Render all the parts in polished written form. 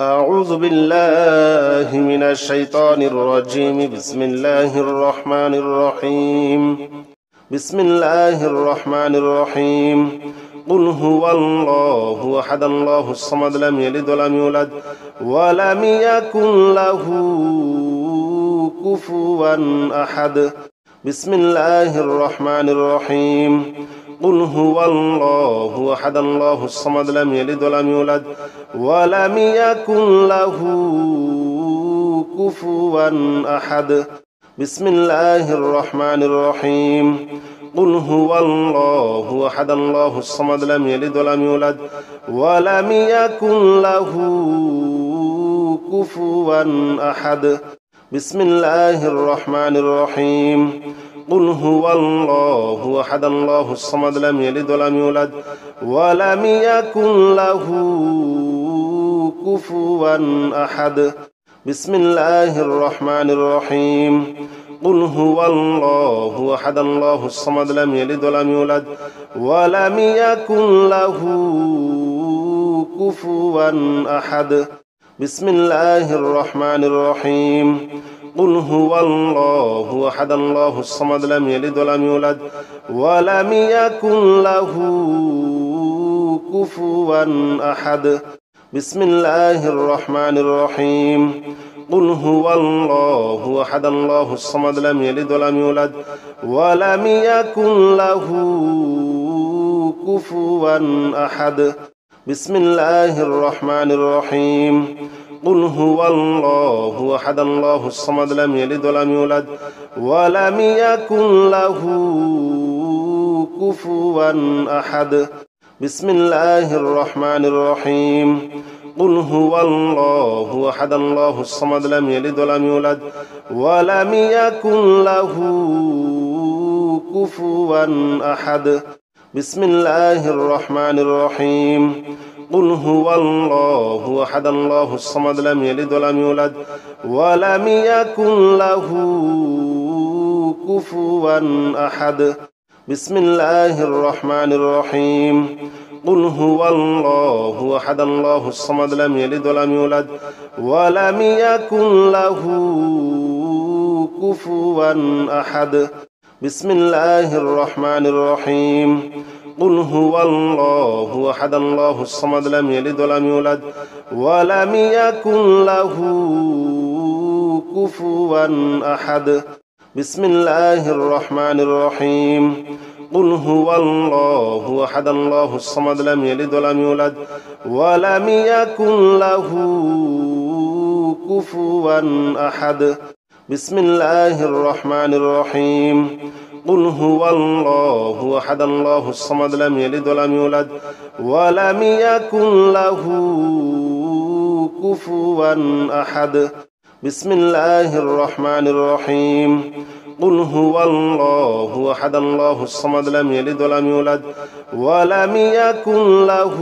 أعوذ بالله من الشيطان الرجيم. بسم الله الرحمن الرحيم. بسم الله الرحمن الرحيم. قل هو الله أحد الله الصمد لم يلد ولم يولد ولم يكن له كفوا أحد. بسم الله الرحمن الرحيم. قل هو الله أحد الله الصمد لم يلد ولم يولد ولم يكن له كفوا أحد. بسم الله الرحمن الرحيم. قل هو الله أحد الله الصمد لم يلد ولم يولد ولم يكن له كفوا أحد. بسم الله الرحمن الرحيم. قل هو الله أحد الله الصمد لم يلد ولم يولد ولم يكن له كفوا أحد. بسم الله الرحمن الرحيم. قل هو الله أحد الله الصمد لم يلد ولم يولد ولم يكن له كفوا أحد. بسم الله الرحمن الرحيم. قل هو الله أحد الله الصمد لم يلد ولم يولد ولم يكن له كفوا أحد. بسم الله الرحمن الرحيم. قل هو الله أحد الله الصمد لم يلد ولم يولد ولم يكن له كفوا أحد. بسم الله الرحمن الرحيم. قل هو الله أحد الله الصمد لم يلد ولم يولد ولم يكن له كفوا أحد. بسم الله الرحمن الرحيم. قل هو الله أحد الله الصمد لم يلد ولم يولد ولم يكن له كفوا أحد. بسم الله الرحمن الرحيم. قل هو الله أحد الله الصمد لم يلد ولم يولد ولم يكن له كفوا أحد. بسم الله الرحمن الرحيم. قل هو الله أحد الله الصمد لم يلد ولم يولد ولم يكن له كفوا أحد. بسم الله الرحمن الرحيم. قل هو الله أحد الله الصمد لم يلد ولم يولد ولم يكن له كفوا أحد. بسم الله الرحمن الرحيم. قل هو الله أحد الله الصمد لم يلد ولم يولد ولم يكن له كفوا أحد. بسم الله الرحمن الرحيم. قل هو الله أحد الله الصمد لم يلد ولم يولد ولم يكن له كفوا أحد. بسم الله الرحمن الرحيم. قل هو الله أحد الله الصمد لم يلد ولم يولد ولم يكن له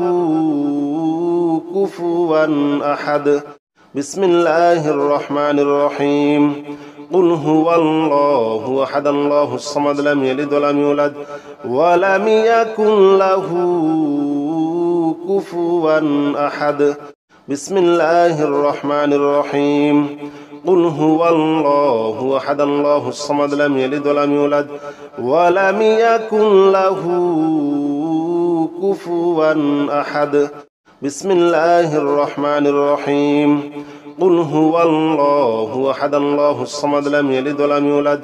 كفوا أحد. بسم الله الرحمن الرحيم. قل هو الله أحد الله الصمد لم يلد ولم يولد ولم يكن له كفوا أحد. بسم الله الرحمن الرحيم. قل هو الله أحد الله الصمد لم يلد ولم يولد ولم يكن له كفوا أحد. بسم الله الرحمن الرحيم. قل هو الله أحد الله الصمد لم يلد ولم يولد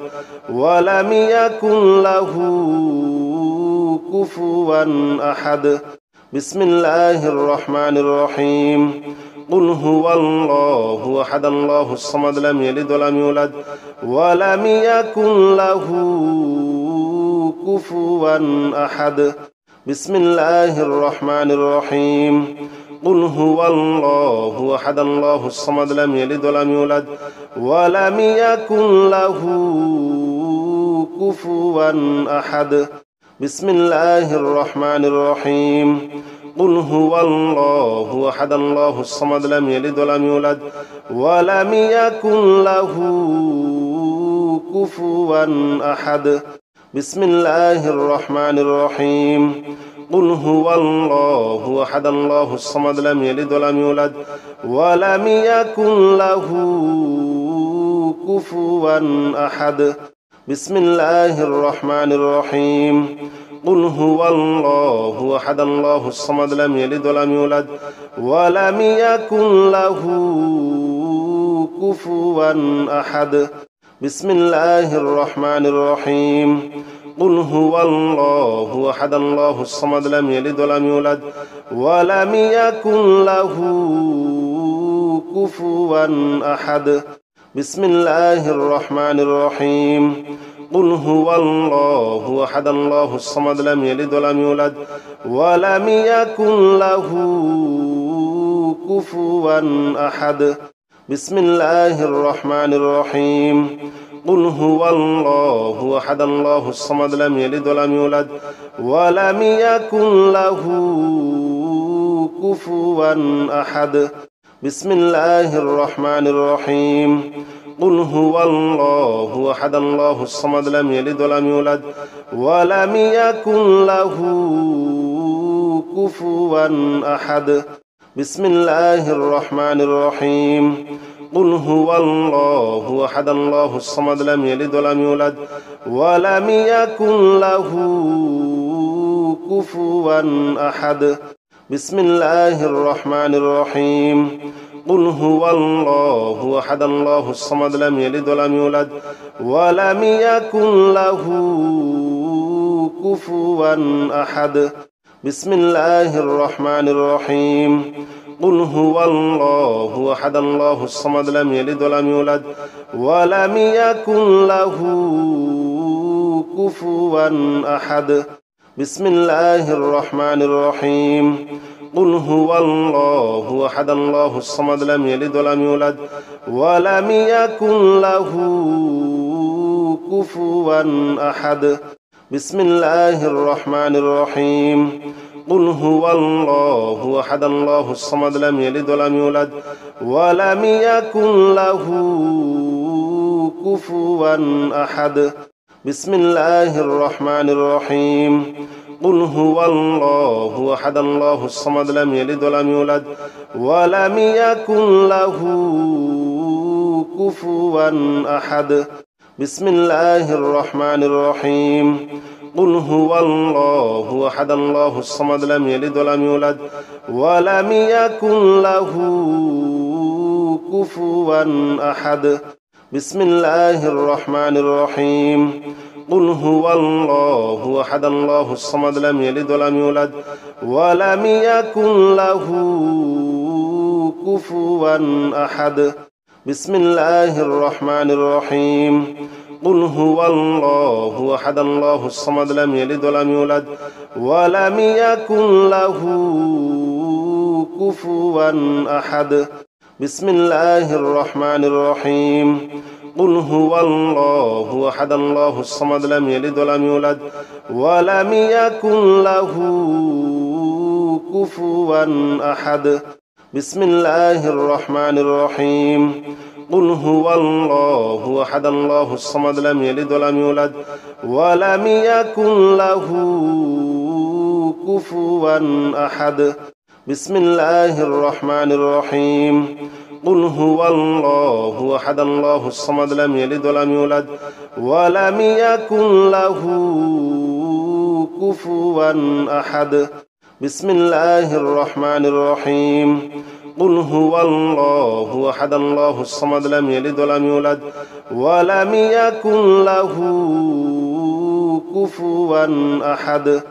ولم يكن له كفوا أحد. بسم الله الرحمن الرحيم. قل هو الله أحد الله الصمد لم يلد ولم يولد ولم يكن له كفوا أحد. بسم الله الرحمن الرحيم. قل هو الله أحد الله الصمد لم يلد ولم يولد ولم يكن له كفوا أحد. بسم الله الرحمن الرحيم. قل هو الله أحد الله الصمد لم يلد ولم يولد ولم يكن له كفوا أحد. بسم الله الرحمن الرحيم. قل هو الله أحد الله الصمد لم يلد ولم يولد ولم يكن له كفوا أحد بسم الله الرحمن الرحيم قل هو الله أحد الله الصمد لم يلد ولم يولد ولم يكن له كفوا أحد بسم الله الرحمن الرحيم قل هو الله أحد الله الصمد لم يلد ولم يولد ولم يكن له كفوا أحد بسم الله الرحمن الرحيم قل هو الله أحد الله الصمد لم يلد ولم يولد ولم يكن له كفوا أحد بسم الله الرحمن الرحيم قل هو الله أحد الله الصمد لم يلد ولم يولد ولم يكن له كفوا أحد بسم الله الرحمن الرحيم قل هو الله أحد الله الصمد لم يلد ولم يولد ولم يكن له كفوا أحد بسم الله الرحمن الرحيم قل هو الله أحد الله الصمد لم يلد ولم يولد ولم يكن له كفوا أحد بسم الله الرحمن الرحيم قل هو الله أحد الله الصمد لم يلد ولم يولد ولم يكن له كفوا أحد بسم الله الرحمن الرحيم قل هو الله أحد الله الصمد لم يلد ولم يولد ولم يكن له كفوا أحد بسم الله الرحمن الرحيم قل هو الله أحد الله الصمد لم يلد ولم يولد ولم يكن له كفوا أحد بسم الله الرحمن الرحيم قل هو الله أحد الله الصمد لم يلد ولم يولد ولم يكن له كفوا أحد بسم الله الرحمن الرحيم قل هو الله أحد الله الصمد لم يلد ولم يولد ولم يكن له كفوا أحد بسم الله الرحمن الرحيم قل هو الله أحد الله الصمد لم يلد ولم يولد ولم يكن له كفوا أحد بسم الله الرحمن الرحيم قل هو الله أحد الله الصمد لم يلد ولم يولد ولم يكن له كفوا أحد بسم الله الرحمن الرحيم قل هو الله أحد الله الصمد لم يلد ولم يولد ولم يكن له كفوا أحد بسم الله الرحمن الرحيم قل هو الله أحد الله الصمد لم يلد ولم يولد ولم يكن له كفوا أحد بسم الله الرحمن الرحيم قل هو الله أحد الله الصمد لم يلد ولم يولد ولم يكن له كفوا أحد بسم الله الرحمن الرحيم قل هو الله أحد الله الصمد لم يلد ولم يولد ولم يكن له كفوا أحد بسم الله الرحمن الرحيم قل هو الله أحد الله الصمد لم يلد ولم يولد ولم يكن له كفوا أحد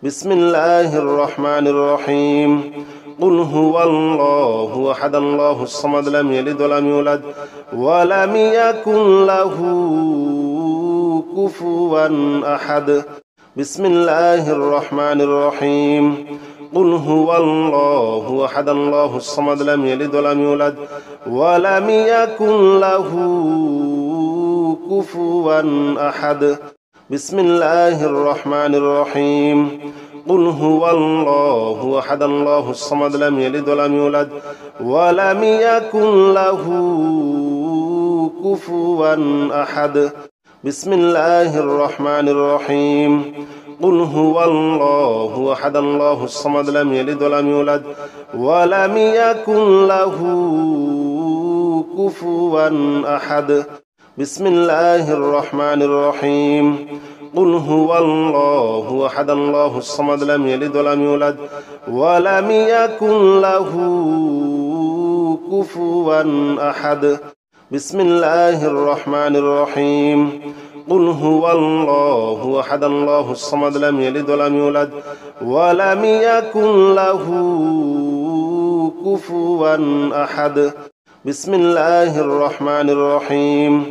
بسم الله الرحمن الرحيم قل هو الله أحد الله الصمد لم يلد ولم يولد ولم يكن له كفوا أحد بسم الله الرحمن الرحيم قل هو الله أحد الله الصمد لم يلد ولم يولد ولم يكن له كفوا أحد بسم الله الرحمن الرحيم قل هو الله أحد الله الصمد لم يلد ولم يولد ولم يكن له كفوا أحد بسم الله الرحمن الرحيم قل هو الله أحد الله الصمد لم يلد ولم يولد ولم يكن له كفوا أحد بسم الله الرحمن الرحيم قل هو الله أحد الله الصمد لم يلد ولم يولد ولم يكن له كفوا أحد بسم الله الرحمن الرحيم قل هو الله أحد الله الصمد لم يلد ولم يولد ولم يكن له كفوا أحد بسم الله الرحمن الرحيم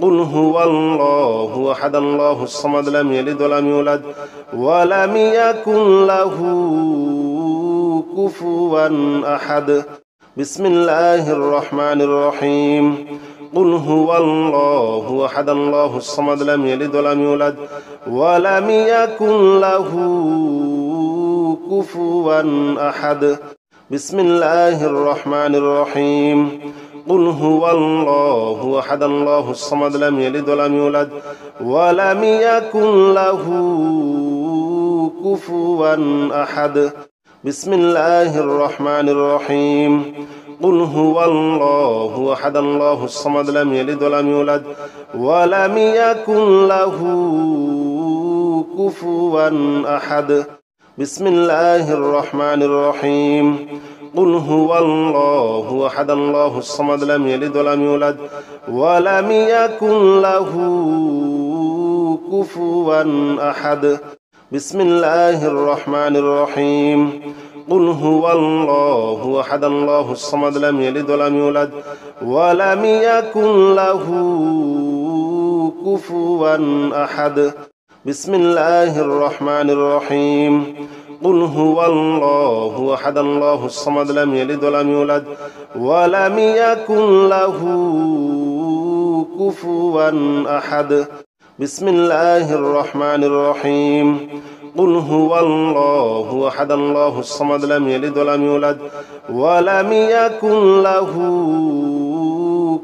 قل هو الله أحد الله الصمد لم يلد ولم يولد ولم يكن له كفوا أحد بسم الله الرحمن الرحيم قل هو الله أحد الله الصمد لم يلد ولم يولد ولم يكن له كفوا أحد بسم الله الرحمن الرحيم قل هو الله أحد الله الصمد لم يلد ولم يولد ولم يكن له كفوا أحد بسم الله الرحمن الرحيم قل هو الله أحد الله الصمد لم يلد ولم يولد ولم يكن له كفوا أحد بسم الله الرحمن الرحيم قل هو الله أحد الله الصمد لم يلد ولم يولد ولم يكن له كفوا أحد بسم الله الرحمن الرحيم قل هو الله أحد الله الصمد لم يلد ولم يولد ولم يكن له كفوا أحد بسم الله الرحمن الرحيم قل هو الله أحد الله الصمد لم يلد ولم يولد ولم يكن له كفوا أحد بسم الله الرحمن الرحيم قل هو الله أحد الله الصمد لم يلد ولم يولد ولم يكن له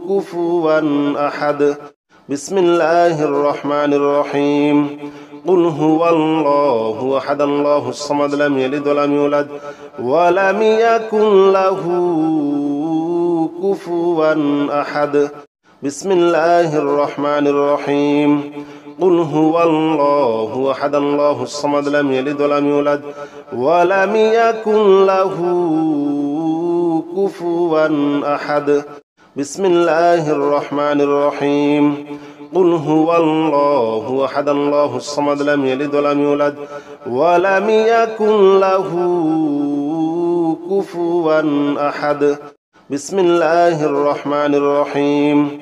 كفوا أحد بسم الله الرحمن الرحيم قل هو الله أحد الله الصمد لم يلد ولم يولد ولم يكن له كفوا أحد بسم الله الرحمن الرحيم قل هو الله أحد الله الصمد لم يلد ولم يولد ولم يكن له كفوا أحد بسم الله الرحمن الرحيم قل هو الله أحد الله الصمد لم يلد ولم يولد ولم يكن له كفوا أحد بسم الله الرحمن الرحيم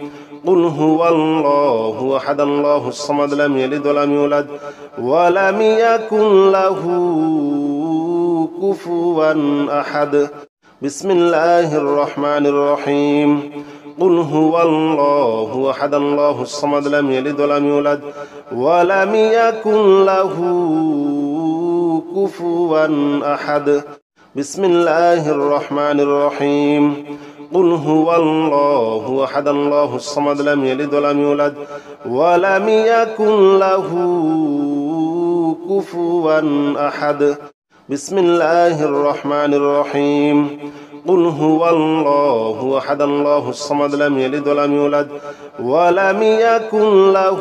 قل هو الله أحد الله الصمد لم يلد ولم يولد ولم يكن له كفوا أحد بسم الله الرحمن الرحيم قل هو الله أحد الله الصمد لم يلد ولم يولد ولم يكن له كفوا أحد بسم الله الرحمن الرحيم قل هو الله أحد الله الصمد لم يلد ولم يولد ولم يكن له كفوا أحد بسم الله الرحمن الرحيم قل هو الله أحد الله الصمد لم يلد ولم يولد ولم يكن له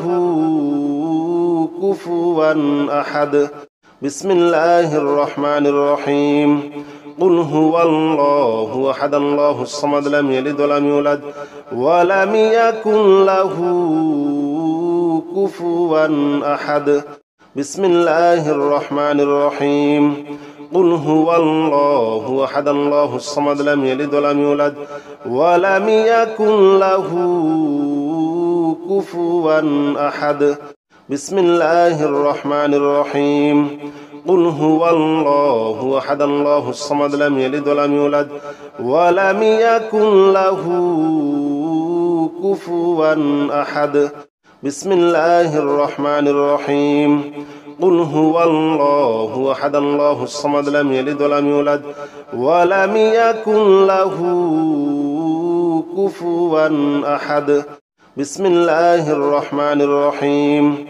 كفوا أحد بسم الله الرحمن الرحيم قل هو الله أحد الله الصمد لم يلد ولم يولد ولم يكن له كفوا أحد بسم الله الرحمن الرحيم قل هو الله أحد الله الصمد لم يلد ولم يولد ولم يكن له كفوا أحد بسم الله الرحمن الرحيم قل هو الله أحد الله الصمد لم يلد ولم يولد ولم يكن له كفوا أحد بسم الله الرحمن الرحيم قل هو الله أحد الله الصمد لم يلد ولم يولد ولم يكن له كفوا أحد بسم الله الرحمن الرحيم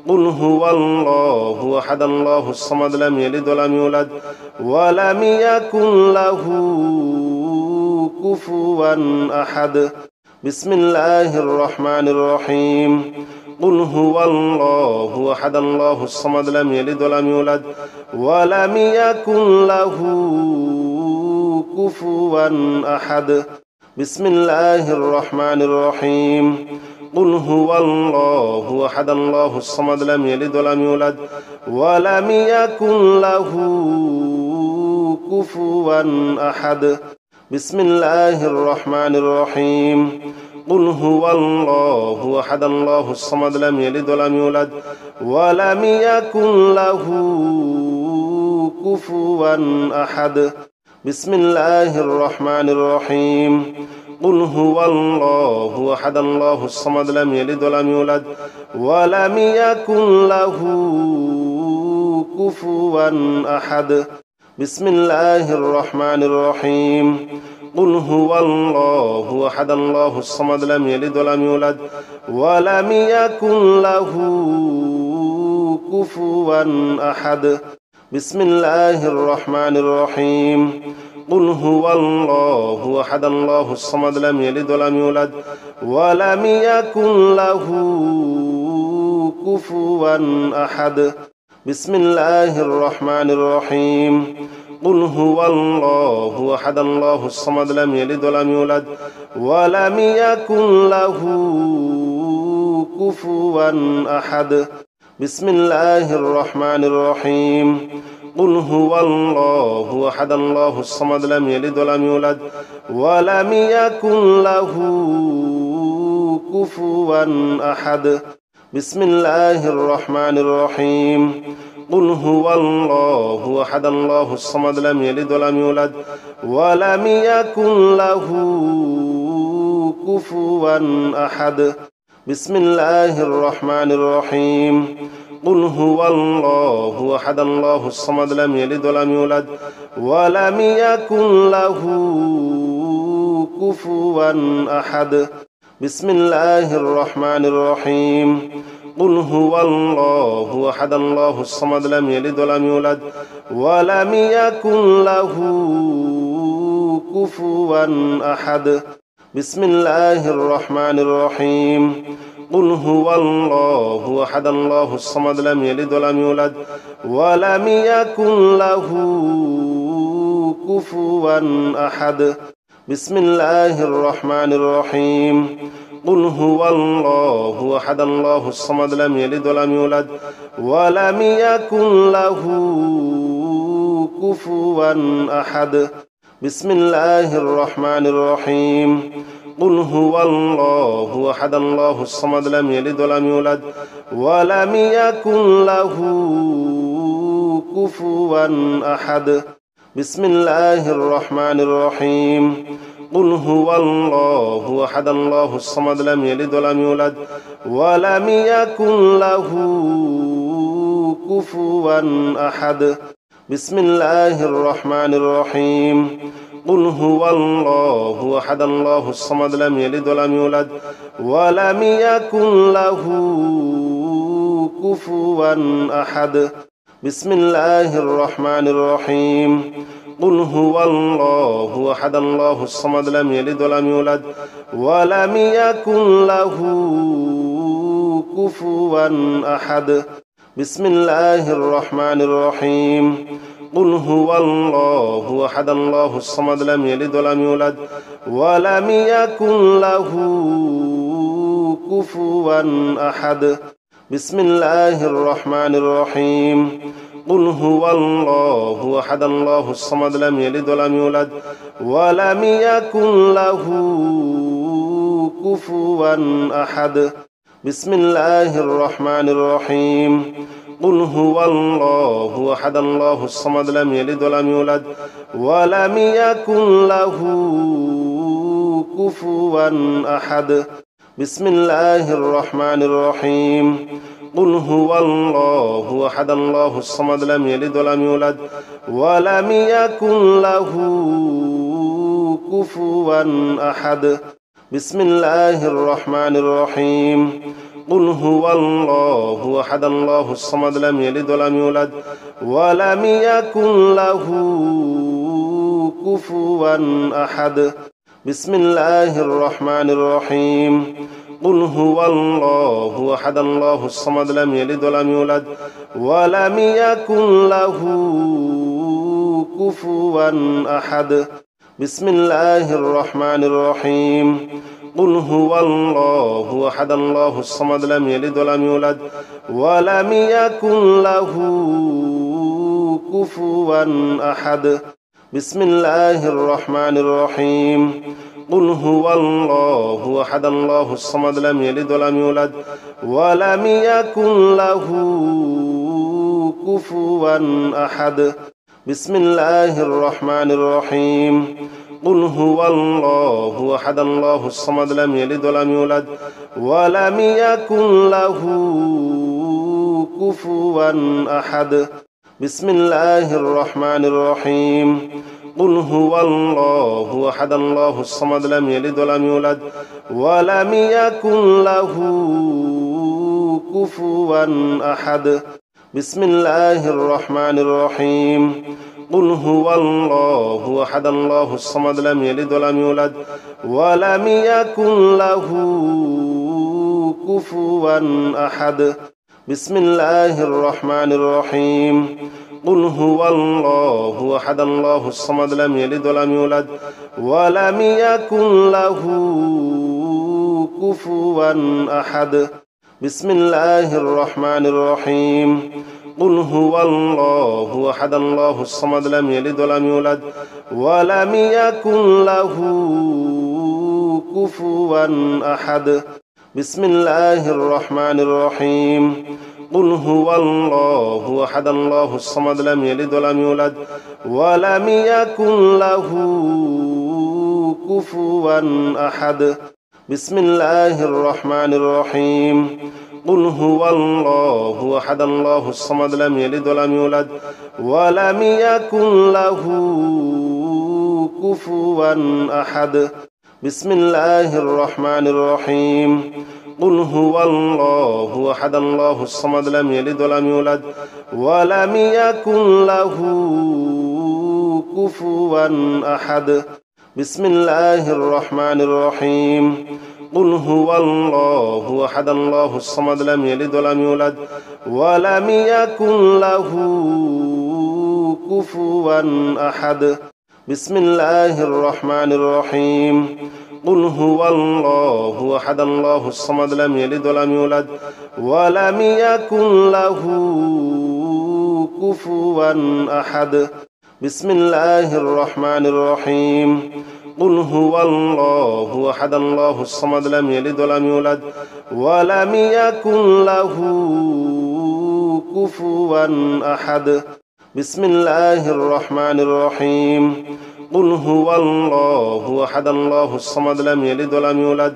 قل هو الله أحد الله الصمد لم يلد ولم يولد ولم يكن له كفوا أحد بسم الله الرحمن الرحيم قل هو الله أحد الله الصمد لم يلد ولم يولد ولم يكن له كفوا أحد بسم الله الرحمن الرحيم قل هو الله أحد الله الصمد لم يلد ولم يولد ولم يكن له كفوا أحد بسم الله الرحمن الرحيم قل هو الله أحد الله الصمد لم يلد ولم يولد ولم يكن له كفوا أحد بسم الله الرحمن الرحيم قل هو الله أحد الله الصمد لم يلد ولم يولد ولم يكن له كفوا أحد بسم الله الرحمن الرحيم قل هو الله أحد الله الصمد لم يلد ولم يولد ولم يكن له كفوا أحد بسم الله الرحمن الرحيم قل هو الله أحد الله الصمد لم يلد ولم يولد ولم يكن له كفوا أحد بسم الله الرحمن الرحيم قل هو الله أحد الله الصمد لم يلد ولم يولد ولم يكن له كفوا أحد بسم الله الرحمن الرحيم قل هو الله أحد الله الصمد لم يلد ولم يولد ولم يكن له كفوا أحد بسم الله الرحمن الرحيم قل هو الله أحد الله الصمد لم يلد ولم يولد ولم يكن له كفوا أحد بسم الله الرحمن الرحيم قل هو الله أحد الله الصمد لم يلد ولم يولد ولم يكن له كفوا أحد بسم الله الرحمن الرحيم قل هو الله أحد الله الصمد لم يلد ولم يولد ولم يكن له كفوا أحد بسم الله الرحمن الرحيم قل هو الله أحد الله الصمد لم يلد ولم يولد ولم يكن له كفوا أحد بسم الله الرحمن الرحيم قل هو الله أحد الله الصمد لم يلد ولم يولد ولم يكن له كفوا أحد بسم الله الرحمن الرحيم قل هو الله أحد الله الصمد لم يلد ولم يولد ولم يكن له كفوا أحد بسم الله الرحمن الرحيم قل هو الله أحد الله الصمد لم يلد ولم يولد ولم يكن له كفوا أحد بسم الله الرحمن الرحيم قل هو الله أحد الله الصمد لم يلد ولم يولد ولم يكن له كفوا أحد بسم الله الرحمن الرحيم قل هو الله أحد الله الصمد لم يلد ولم يولد ولم يكن له كفوا أحد بسم الله الرحمن الرحيم قل هو الله أحد الله الصمد لم يلد ولم يولد ولم يكن له كفوا أحد بسم الله الرحمن الرحيم قل هو الله أحد الله الصمد لم يلد ولم يولد ولم يكن له كفوا أحد بسم الله الرحمن الرحيم قل هو الله أحد الله الصمد لم يلد ولم يولد ولم يكن له كفوا أحد بسم الله الرحمن الرحيم قل هو الله أحد الله الصمد لم يلد ولم يولد ولم يكن له كفوا أحد بسم الله الرحمن الرحيم قل هو الله أحد الله الصمد لم يلد ولم يولد ولم يكن له كفوا أحد بسم الله الرحمن الرحيم قل هو الله أحد الله الصمد لم يلد ولم يولد ولم يكن له كفوا أحد بسم الله الرحمن الرحيم قل هو الله أحد الله الصمد لم يلد ولم يولد ولم يكن له كفوا أحد بسم الله الرحمن الرحيم قل هو الله أحد الله الصمد لم يلد ولم يولد ولم يكن له كفوا أحد بسم الله الرحمن الرحيم قل هو الله أحد الله الصمد لم يلد ولم يولد ولم يكن له كفوا أحد بسم الله الرحمن الرحيم قل هو الله أحد الله الصمد لم يلد ولم يولد ولم يكن له كفوا أحد بسم الله الرحمن الرحيم قل هو الله أحد الله الصمد لم يلد ولم يولد ولم يكن له كفوا أحد بسم الله الرحمن الرحيم قل هو الله أحد الله الصمد لم يلد ولم يولد ولم يكن له كفوا أحد بسم الله الرحمن الرحيم قل هو الله أحد الله الصمد لم يلد ولم يولد ولم يكن له كفوا أحد بسم الله الرحمن الرحيم قل هو الله أحد الله الصمد لم يلد ولم يولد ولم يكن له كفوا أحد بسم الله الرحمن الرحيم قل هو الله أحد الله الصمد لم يلد ولم يولد ولم يكن له كفوا أحد بسم الله الرحمن الرحيم قل هو الله أحد الله الصمد لم يلد ولم يولد ولم يكن له كفوا أحد بسم الله الرحمن الرحيم قل هو الله أحد الله الصمد لم يلد ولم يولد ولم يكن له كفوا أحد بسم الله الرحمن الرحيم قل هو الله أحد الله الصمد لم يلد ولم يولد ولم يكن له كفوا أحد بسم الله الرحمن الرحيم قل هو الله أحد الله الصمد لم يلد ولم يولد ولم يكن له كفوا أحد بسم الله الرحمن الرحيم قل هو الله أحد الله الصمد لم يلد ولم يولد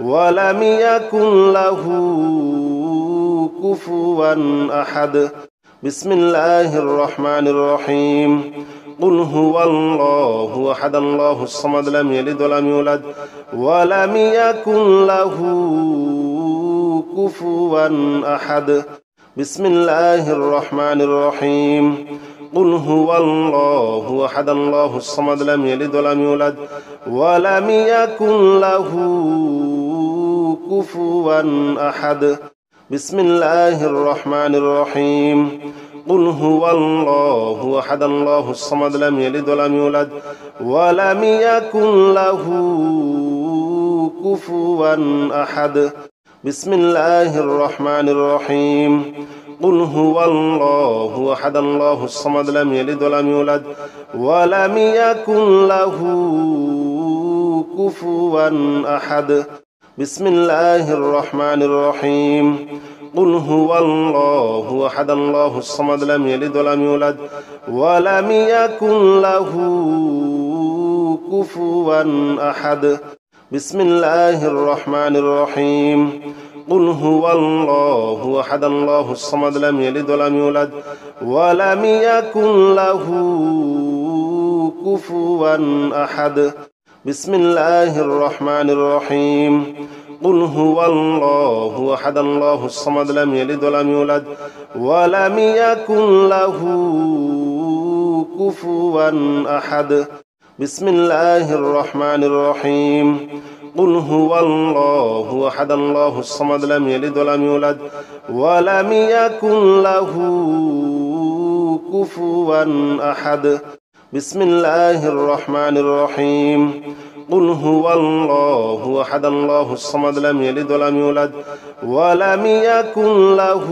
ولم يكن له كفوا أحد بسم الله الرحمن الرحيم قل هو الله أحد الله الصمد لم يلد ولم يولد ولم يكن له كفوا أحد بسم الله الرحمن الرحيم قل هو الله أحد الله الصمد لم يلد ولم يولد ولم يكن له كفوا أحد بسم الله الرحمن الرحيم قل هو الله أحد الله الصمد لم يلد ولم يولد ولم يكن له كفوا أحد بسم الله الرحمن الرحيم قل هو الله أحد الله الصمد لم يلد ولم يولد ولم يكن له كفوا أحد بسم الله الرحمن الرحيم قل هو الله أحد الله الصمد لم يلد ولم يولد ولم يكن له كفوا أحد بسم الله الرحمن الرحيم قل هو الله أحد الله الصمد لم يلد ولم يولد ولم يكن له كفوا أحد بسم الله الرحمن الرحيم قل هو الله أحد الله الصمد لم يلد ولم يولد ولم يكن له كفوا أحد بسم الله الرحمن الرحيم قل هو الله أحد الله الصمد لم يلد ولم يولد ولم يكن له كفوا أحد بسم الله الرحمن الرحيم قل هو الله أحد الله الصمد لم يلد ولم يولد ولم يكن له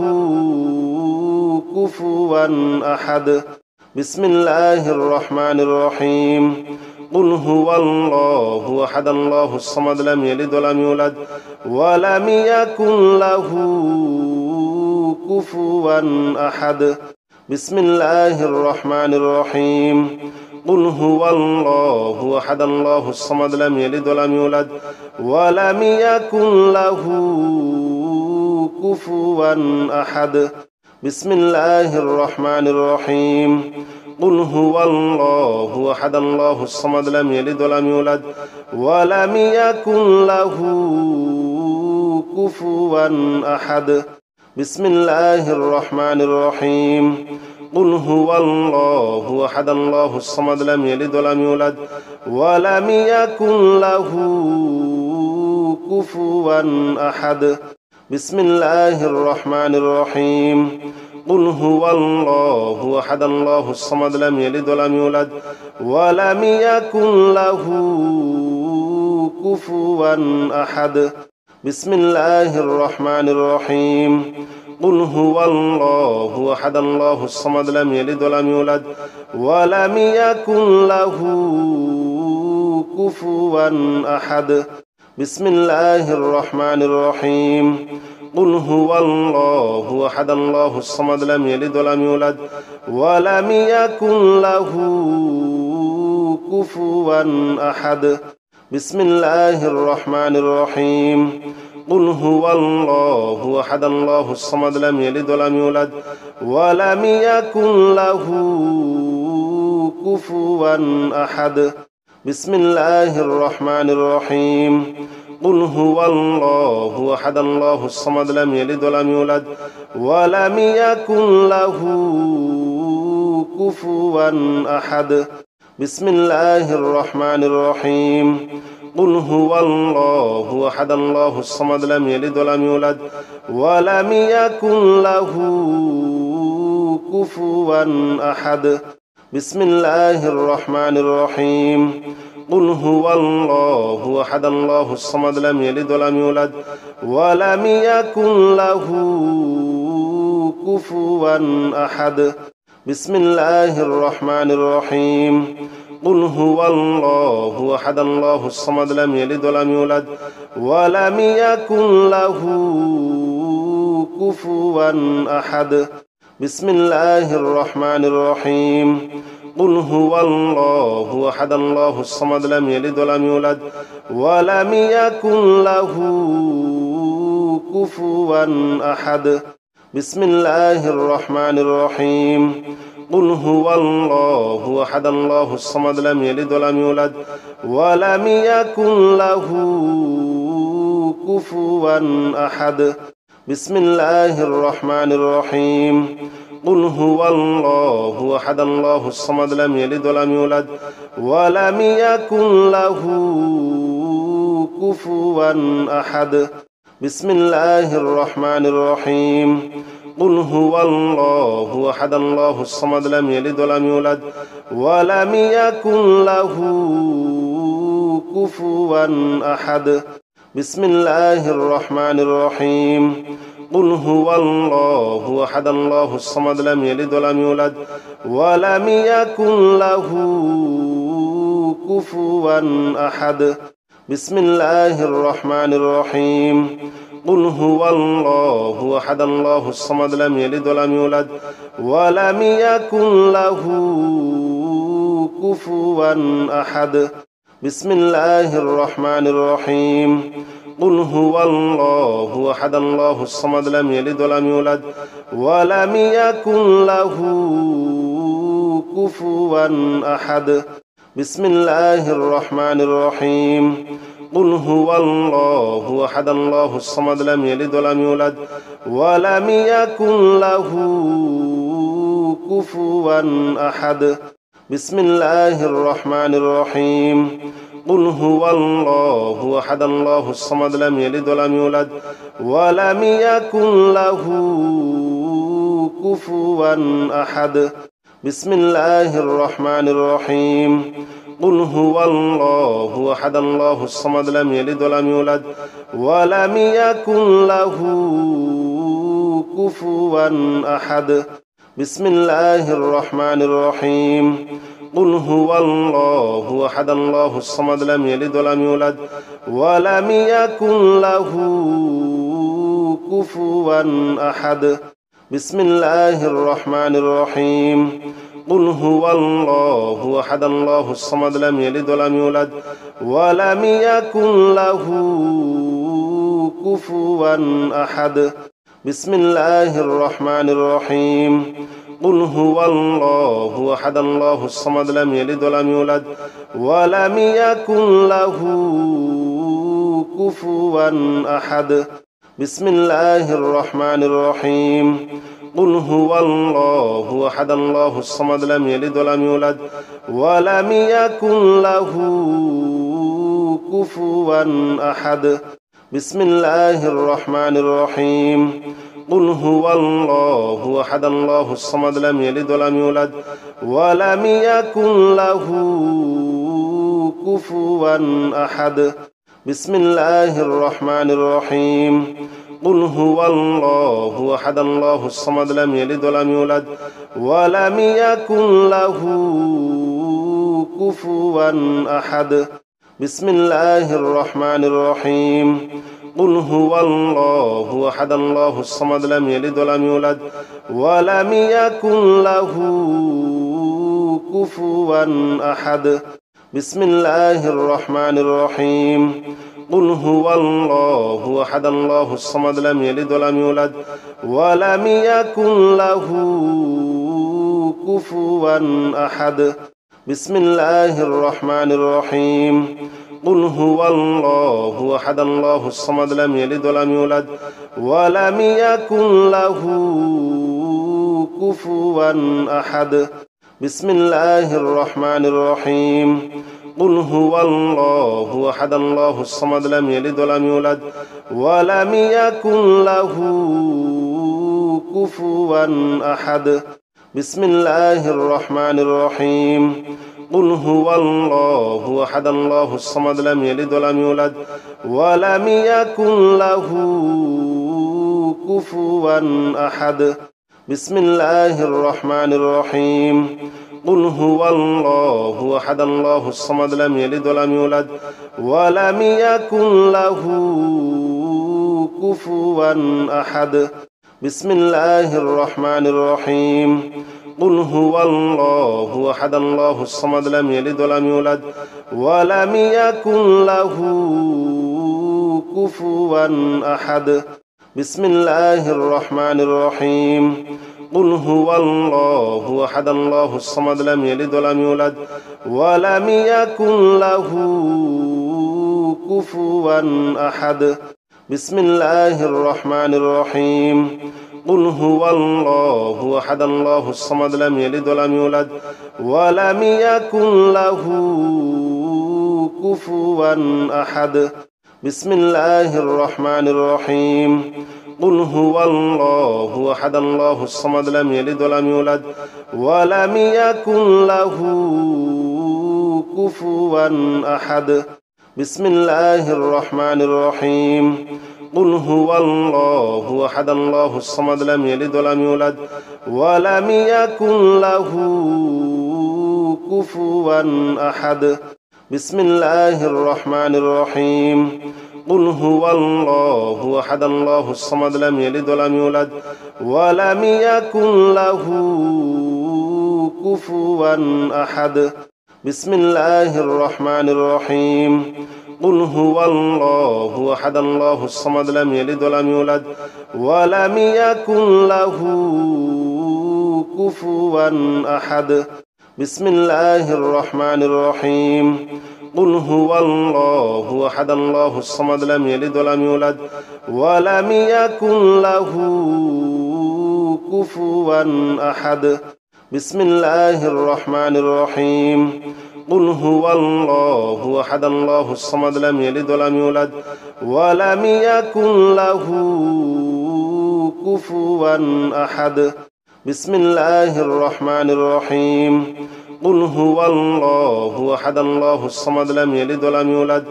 كفوا أحد بسم الله الرحمن الرحيم قل هو الله أحد الله الصمد لم يلد ولم يولد ولم يكن له كفوا أحد بسم الله الرحمن الرحيم قل هو الله أحد الله الصمد لم يلد ولم يولد ولم يكن له كفوا أحد بسم الله الرحمن الرحيم قل هو الله أحد الله الصمد لم يلد ولم يولد ولم يكن له كفوا أحد بسم الله الرحمن الرحيم قل هو الله أحد الله الصمد لم يلد ولم يولد ولم يكن له كفوا أحد بسم الله الرحمن الرحيم قل هو الله أحد الله الصمد لم يلد ولم يولد ولم يكن له كفوا أحد بسم الله الرحمن الرحيم قل هو الله أحد الله الصمد لم يلد ولم يولد ولم يكن له كفوا أحد بسم الله الرحمن الرحيم قل هو الله أحد الله الصمد لم يلد ولم يولد ولم يكن له كفوا أحد بسم الله الرحمن الرحيم قل هو الله أحد الله الصمد لم يلد ولم يولد ولم يكن له كفوا أحد بسم الله الرحمن الرحيم قل هو الله أحد الله الصمد لم يلد ولم يولد ولم يكن له كفوا أحد بسم الله الرحمن الرحيم قل هو الله أحد الله الصمد لم يلد ولم يولد ولم يكن له كفوا أحد بسم الله الرحمن الرحيم قل هو الله أحد الله الصمد لم يلد ولم يولد ولم يكن له كفوا أحد بسم الله الرحمن الرحيم قل هو الله أحد الله الصمد لم يلد ولم يولد ولم يكن له كفوا أحد بسم الله الرحمن الرحيم قل هو الله أحد الله الصمد لم يلد ولم يولد ولم يكن له كفوا أحد بسم الله الرحمن الرحيم قل هو الله أحد الله الصمد لم يلد ولم يولد ولم يكن له كفوا أحد بسم الله الرحمن الرحيم قل هو الله أحد الله الصمد لم يلد ولم يولد ولم يكن له كفوا أحد بسم الله الرحمن الرحيم قل هو الله أحد الله الصمد لم يلد ولم يولد ولم يكن له كفوا أحد بسم الله الرحمن الرحيم قل هو الله أحد الله الصمد لم يلد ولم يولد ولم يكن له كفوا أحد بسم الله الرحمن الرحيم قل هو الله أحد الله الصمد لم يلد ولم يولد ولم يكن له كفوا أحد بسم الله الرحمن الرحيم قل هو الله أحد الله الصمد لم يلد ولم يولد ولم يكن له كفوا أحد بسم الله الرحمن الرحيم قل هو الله أحد الله الصمد لم يلد ولم يولد ولم يكن له كفوا أحد بسم الله الرحمن الرحيم قل هو الله أحد الله الصمد لم يلد ولم يولد ولم يكن له كفوا أحد بسم الله الرحمن الرحيم قل هو الله أحد الله الصمد لم يلد ولم يولد ولم يكن له كفوا أحد بسم الله الرحمن الرحيم قل هو الله أحد الله الصمد لم يلد ولم يولد ولم يكن له كفوا أحد بسم الله الرحمن الرحيم قل هو الله أحد الله الصمد لم يلد ولم يولد ولم يكن له كفوا أحد بسم الله الرحمن الرحيم قل هو الله أحد الله الصمد لم يلد ولم يولد ولم يكن له كفوا أحد بسم الله الرحمن الرحيم قل هو الله أحد الله الصمد لم يلد ولم يولد ولم يكن له كفوا أحد بسم الله الرحمن الرحيم قل هو الله أحد الله الصمد لم يلد ولم يولد ولم يكن له كفوا أحد بسم الله الرحمن الرحيم قل هو الله أحد الله الصمد لم يلد ولم يولد ولم يكن له كفوا أحد بسم الله الرحمن الرحيم قل هو الله أحد الله الصمد لم يلد ولم يولد ولم يكن له كفوا أحد بسم الله الرحمن الرحيم قل هو الله أحد الله الصمد لم يلد ولم يولد ولم يكن له كفوا أحد بسم الله الرحمن الرحيم قل هو الله أحد الله الصمد لم يلد ولم يولد ولم يكن له كفوا أحد بسم الله الرحمن الرحيم قل هو الله أحد الله الصمد لم يلد ولم يولد ولم يكن له كفوا أحد بسم الله الرحمن الرحيم قل هو الله أحد الله الصمد لم يلد ولم يولد ولم يكن له كفوا أحد بسم الله الرحمن الرحيم قل هو الله أحد الله الصمد لم يلد ولم يولد ولم يكن له كفوا أحد بسم الله الرحمن الرحيم قل هو الله أحد الله الصمد لم يلد ولم يولد ولم يكن له كفوا أحد بسم الله الرحمن الرحيم قل هو الله أحد الله الصمد لم يلد ولم يولد ولم يكن له كفوا أحد بسم الله الرحمن الرحيم قل هو الله أحد الله الصمد لم يلد ولم يولد ولم يكن له كفوا أحد بسم الله الرحمن الرحيم قل هو الله أحد الله الصمد لم يلد ولم يولد ولم يكن له كفوا أحد بسم الله الرحمن الرحيم قل هو الله أحد الله الصمد لم يلد ولم يولد ولم يكن له كفوا أحد بسم الله الرحمن الرحيم قل هو الله أحد الله الصمد لم يلد ولم يولد ولم يكن له كفوا أحد بسم الله الرحمن الرحيم قل هو الله أحد الله الصمد لم يلد ولم يولد ولم يكن له كفوا أحد بسم الله الرحمن الرحيم قل هو الله أحد الله الصمد لم يلد ولم يولد ولم يكن له كفوا أحد بسم الله الرحمن الرحيم قل هو الله أحد الله الصمد لم يلد ولم يولد ولم يكن له كفوا أحد بسم الله الرحمن الرحيم قل هو الله أحد الله الصمد لم يلد ولم يولد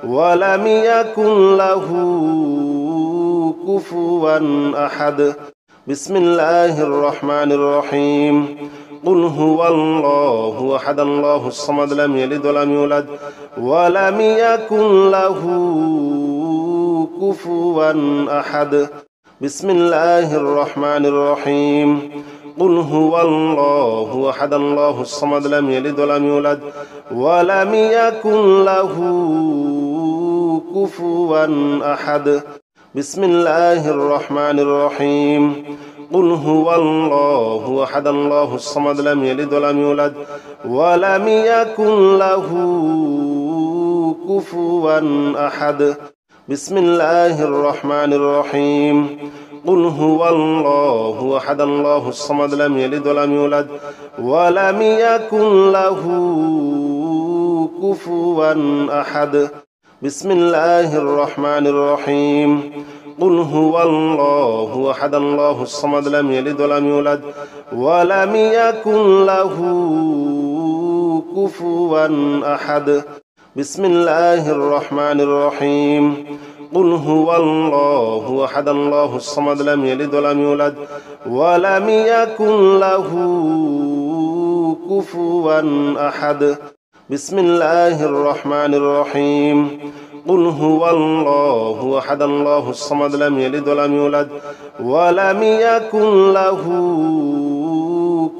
ولم يكن له كفوا أحد بسم الله الرحمن الرحيم قل هو الله أحد الله الصمد لم يلد ولم يولد ولم يكن له كفوا أحد بسم الله الرحمن الرحيم قل هو الله أحد الله الصمد لم يلد ولم يولد ولم يكن له كفوا أحد بسم الله الرحمن الرحيم قل هو الله أحد الله الصمد لم يلد ولم يولد ولم يكن له كفوا أحد بسم الله الرحمن الرحيم قل هو الله أحد الله الصمد لم يلد ولم يولد ولم يكن له كفوا أحد بسم الله الرحمن الرحيم قل هو الله أحد الله الصمد لم يلد ولم يولد ولم يكن له كفوا أحد بسم الله الرحمن الرحيم قل هو الله أحد الله الصمد لم يلد ولم يولد ولم يكن له كفوا أحد بسم الله الرحمن الرحيم قل هو الله أحد الله الصمد لم يلد ولم يولد ولم يكن له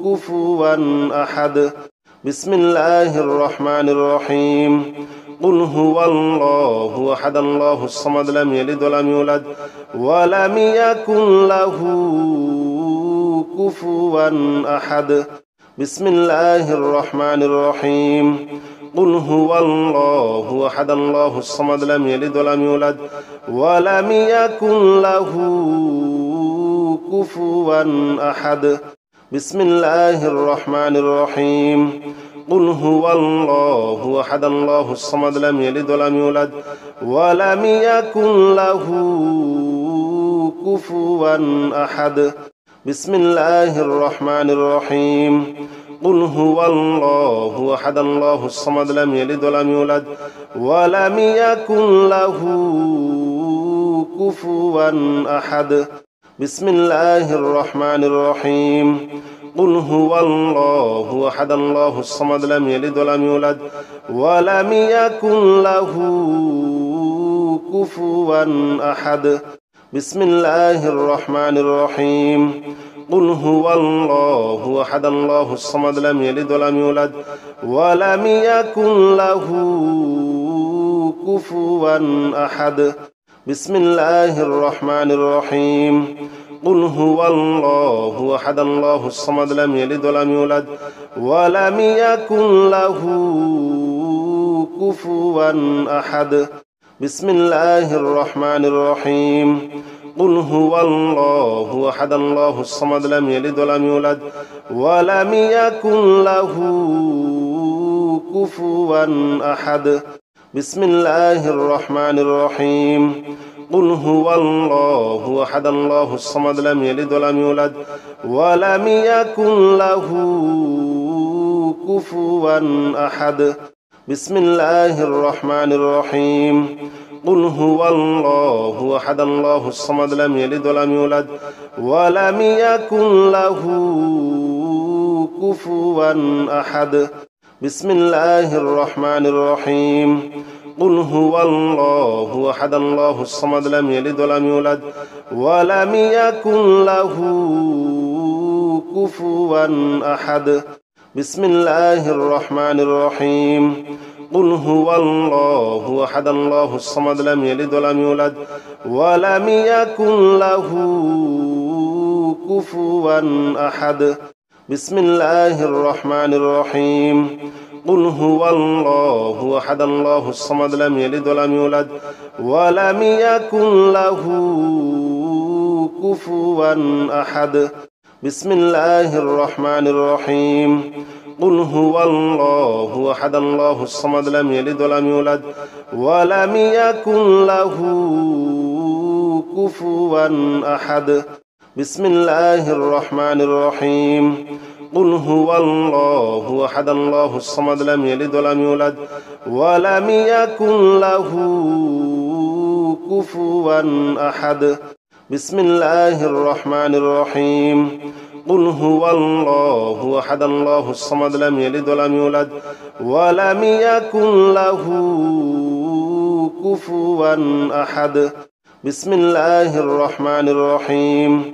كفوا أحد بسم الله الرحمن الرحيم قل هو الله أحد الله الصمد لم يلد ولم يولد ولم يكن له كفوا أحد بسم الله الرحمن الرحيم قل هو الله أحد الله الصمد لم يلد ولم يولد ولم يكن له كفوا أحد بسم الله الرحمن الرحيم قل هو الله أحد الله الصمد لم يلد ولم يولد ولم يكن له كفوا أحد بسم الله الرحمن الرحيم قل هو الله أحد الله الصمد لم يلد ولم يولد ولم يكن له كفوا أحد بسم الله الرحمن الرحيم قل هو الله أحد الله الصمد لم يلد ولم يولد ولم يكن له كفوا أحد بسم الله الرحمن الرحيم قل هو الله أحد الله الصمد لم يلد ولم يولد ولم يكن له كفوا أحد بسم الله الرحمن الرحيم قل هو الله أحد الله الصمد لم يلد ولم يولد ولم يكن له كفوا أحد بسم الله الرحمن الرحيم قل هو الله أحد الله الصمد لم يلد ولم يولد ولم يكن له كفوا أحد بسم الله الرحمن الرحيم قل هو الله أحد الله الصمد لم يلد ولم يولد ولم يكن له كفوا أحد بسم الله الرحمن الرحيم قل هو الله أحد الله الصمد لم يلد ولم يولد ولم يكن له كفوا أحد بسم الله الرحمن الرحيم قل هو الله أحد الله الصمد لم يلد ولم يولد ولم يكن له كفوا أحد بسم الله الرحمن الرحيم قل هو الله أحد الله الصمد لم يلد ولم يولد ولم يكن له كفوا أحد بسم الله الرحمن الرحيم قل هو الله أحد الله الصمد لم يلد ولم يولد ولم يكن له كفوا أحد بسم الله الرحمن الرحيم قل هو الله أحد الله الصمد لم يلد ولم يولد ولم يكن له كفوا أحد بسم الله الرحمن الرحيم قل هو الله أحد الله الصمد لم يلد ولم يولد ولم يكن له كفوا أحد بسم الله الرحمن الرحيم قل هو الله أحد الله الصمد لم يلد ولم يولد ولم يكن له كفوا أحد بسم الله الرحمن الرحيم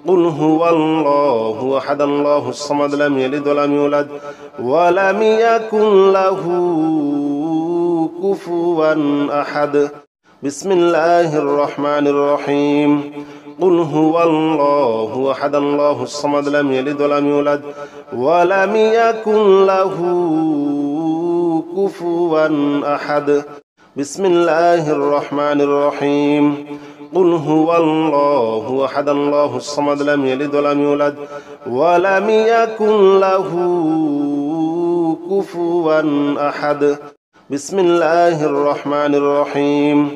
قل هو الله أحد الله الصمد لم يلد ولم يولد ولم يكن له كفوا أحد بسم الله الرحمن الرحيم قل هو الله أحد الله الصمد لم يلد ولم يولد ولم يكن له كفوا أحد بسم الله الرحمن الرحيم قل هو الله أحد الله الصمد لم يلد ولم يولد ولم يكن له كفوا أحد بسم الله الرحمن الرحيم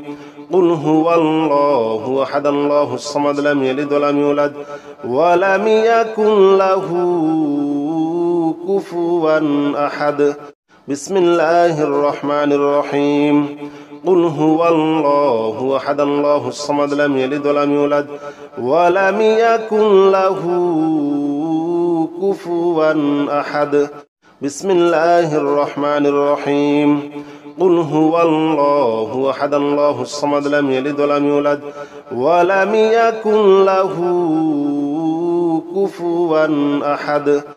قل هو الله أحد الله الصمد لم يلد ولم يولد ولم يكن له كفوا أحد بسم الله الرحمن الرحيم قل هو الله أحد الله الصمد لم يلد ولم يولد ولم يكن له كفوا أحد بسم الله الرحمن الرحيم قل هو الله أحد الله الصمد لم يلد ولم يولد ولم يكن له كفوا أحد